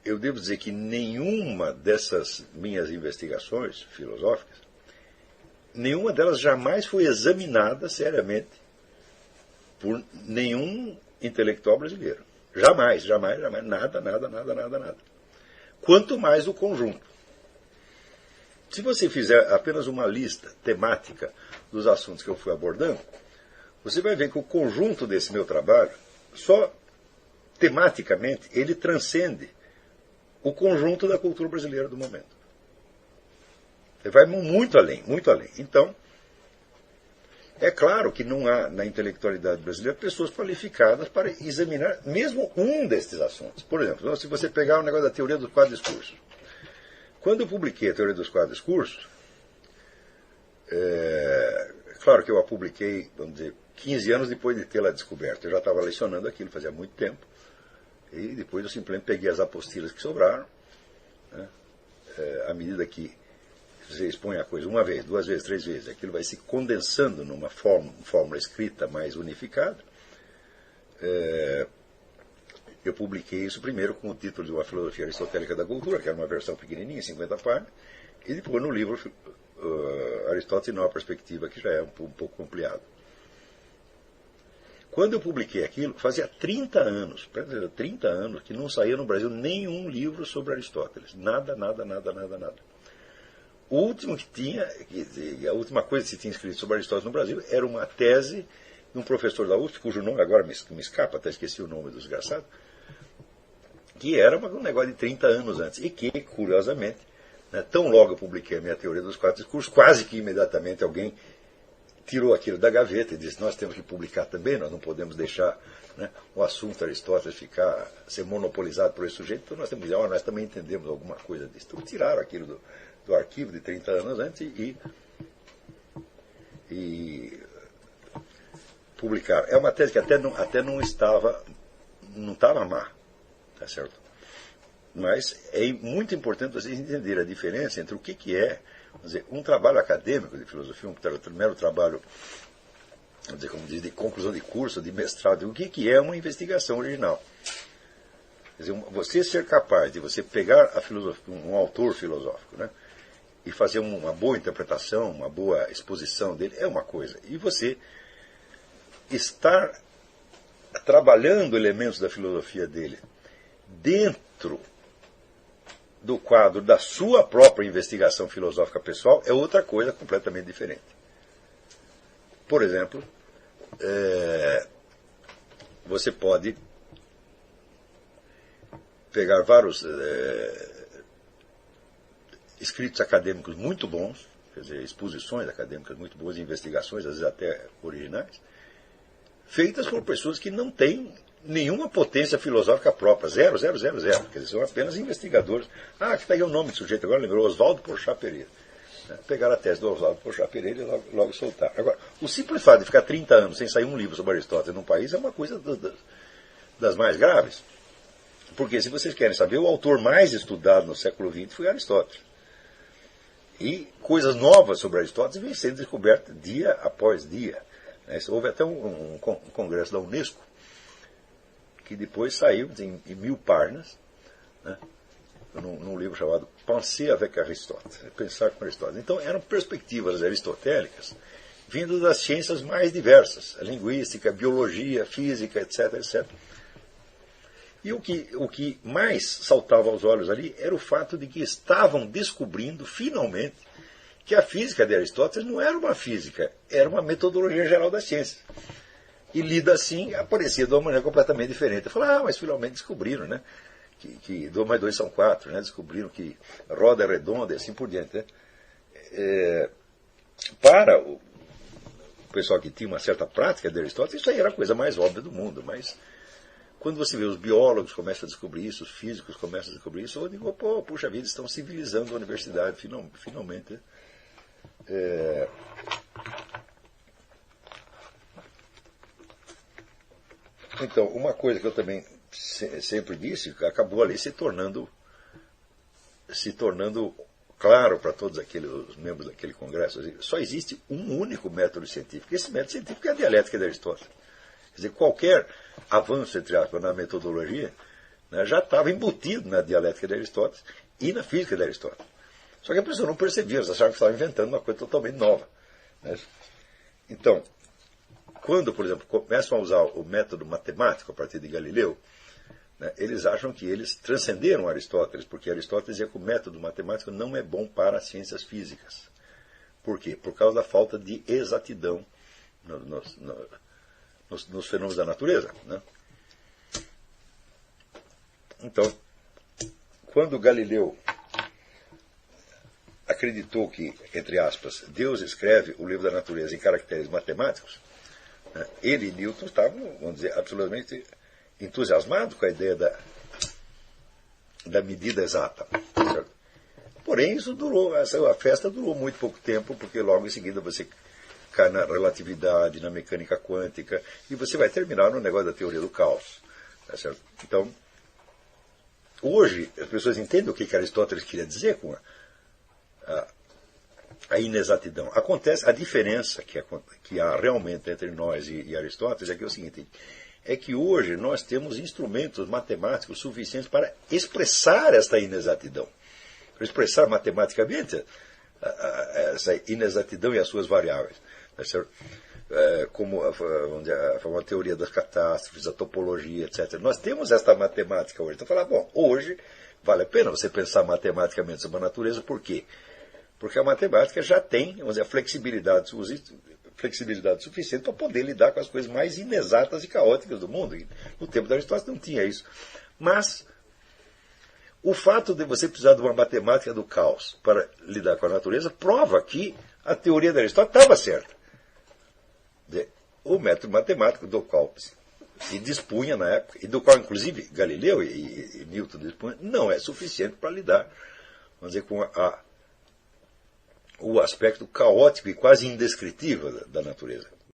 eu devo dizer que nenhuma dessas minhas investigações filosóficas, nenhuma delas jamais foi examinada seriamente por nenhum intelectual brasileiro. Jamais, jamais, jamais. Nada, nada, nada, nada, nada. Quanto mais o conjunto. Se você fizer apenas uma lista temática dos assuntos que eu fui abordando, você vai ver que o conjunto desse meu trabalho, só tematicamente, ele transcende o conjunto da cultura brasileira do momento. Ele vai muito além, muito além. Então, é claro que não há na intelectualidade brasileira pessoas qualificadas para examinar mesmo um destes assuntos. Por exemplo, se você pegar o negócio da teoria dos quatro discursos. Quando eu publiquei a teoria dos quatro discursos, claro que eu a publiquei, vamos dizer, 15 anos depois de tê-la descoberto. Eu já estava lecionando aquilo fazia muito tempo. E depois eu simplesmente peguei as apostilas que sobraram, né? À medida que você expõe a coisa uma vez, duas vezes, três vezes, aquilo vai se condensando numa fórmula escrita mais unificada. Eu publiquei isso primeiro com o título de Uma Filosofia Aristotélica da Cultura, que era uma versão pequenininha, 50 páginas, e depois no livro Aristóteles em Nova Perspectiva, que já é um pouco ampliado. Quando eu publiquei aquilo, fazia 30 anos que não saía no Brasil nenhum livro sobre Aristóteles. Nada, nada, nada, nada, nada. O último que tinha, a última coisa que se tinha escrito sobre Aristóteles no Brasil era uma tese de um professor da USP, cujo nome agora me escapa, até esqueci o nome do desgraçado, que era um negócio de 30 anos antes. E que, curiosamente, né, tão logo eu publiquei a minha teoria dos quatro discursos, quase que imediatamente alguém tirou aquilo da gaveta e disse, nós temos que publicar também, nós não podemos deixar, né, o assunto Aristóteles ser monopolizado por esse sujeito, então nós temos que dizer, nós também entendemos alguma coisa disso. Então tiraram aquilo do arquivo de 30 anos antes e publicaram. É uma tese que até não estava má, tá certo? Mas é muito importante vocês entenderem a diferença entre o que é, vamos dizer, um trabalho acadêmico de filosofia, um mero trabalho, vamos dizer, como diz, de conclusão de curso, de mestrado, o que é uma investigação original. Quer dizer, você ser capaz de você pegar a filosofia, um autor filosófico, né, e fazer uma boa interpretação, uma boa exposição dele, é uma coisa. E você estar trabalhando elementos da filosofia dele dentro do quadro da sua própria investigação filosófica pessoal é outra coisa completamente diferente. Por exemplo, você pode pegar vários escritos acadêmicos muito bons, quer dizer, exposições acadêmicas muito boas, investigações, às vezes até originais, feitas por pessoas que não têm nenhuma potência filosófica própria, zero, zero, zero, zero. Quer dizer, são apenas investigadores. Que está aí o nome do sujeito, agora lembrou, Oswaldo Porchat Pereira. Pegaram a tese do Oswaldo Porchat Pereira e logo soltaram. Agora, o simples fato de ficar 30 anos sem sair um livro sobre Aristóteles num país é uma coisa das mais graves. Porque, se vocês querem saber, o autor mais estudado no século XX foi Aristóteles. E coisas novas sobre Aristóteles vêm sendo descobertas dia após dia. Houve até um congresso da Unesco, que depois saiu em 1000 páginas, né, num livro chamado Penser avec Aristote, Pensar com Aristóteles. Então eram perspectivas aristotélicas vindo das ciências mais diversas, a linguística, a biologia, a física, etc, etc. E o que mais saltava aos olhos ali era o fato de que estavam descobrindo, finalmente, que a física de Aristóteles não era uma física, era uma metodologia geral das ciências. E lida assim, aparecia de uma maneira completamente diferente. Eu falei, mas finalmente descobriram, né? Que 2 mais 2 são 4, né? Descobriram que a roda é redonda e assim por diante. Né? Para o pessoal que tinha uma certa prática de Aristóteles, isso aí era a coisa mais óbvia do mundo. Mas quando você vê os biólogos começam a descobrir isso, os físicos começam a descobrir isso, eu digo, puxa vida, estão civilizando a universidade, finalmente. Então, uma coisa que eu também sempre disse, acabou ali se tornando claro para todos os membros daquele congresso, só existe um único método científico. Esse método científico é a dialética de Aristóteles. Quer dizer, qualquer avanço, entre aspas, na metodologia né, já estava embutido na dialética de Aristóteles e na física de Aristóteles. Só que a pessoa não percebia, eles achavam que estava inventando uma coisa totalmente nova. Né? Então, quando, por exemplo, começam a usar o método matemático a partir de Galileu, né, eles acham que eles transcenderam Aristóteles, porque Aristóteles dizia que o método matemático não é bom para as ciências físicas. Por quê? Por causa da falta de exatidão nos fenômenos da natureza. Né? Então, quando Galileu acreditou que, entre aspas, Deus escreve o livro da natureza em caracteres matemáticos, né, ele e Newton estavam, vamos dizer, absolutamente entusiasmados com a ideia da medida exata. Certo? Porém, isso durou, a festa durou muito pouco tempo, porque logo em seguida você cai na relatividade, na mecânica quântica, e você vai terminar no negócio da teoria do caos. Tá certo? Então, hoje, as pessoas entendem o que Aristóteles queria dizer com a inexatidão. Acontece, a diferença que há realmente entre nós e Aristóteles é que é o seguinte, é que hoje nós temos instrumentos matemáticos suficientes para expressar esta inexatidão. Para expressar matematicamente essa inexatidão e as suas variáveis. Tá certo? Como a teoria das catástrofes, a topologia, etc. Nós temos esta matemática hoje. Então, falar, bom, hoje vale a pena você pensar matematicamente sobre a natureza, por quê? Porque a matemática já tem, vamos dizer, a flexibilidade suficiente para poder lidar com as coisas mais inexatas e caóticas do mundo. E no tempo da Aristóteles não tinha isso. Mas o fato de você precisar de uma matemática do caos para lidar com a natureza prova que a teoria de Aristóteles estava certa. O método matemático do qual se dispunha na época, e do qual inclusive Galileu e Newton dispunham, não é suficiente para lidar, vamos dizer, com o aspecto caótico e quase indescritível da natureza.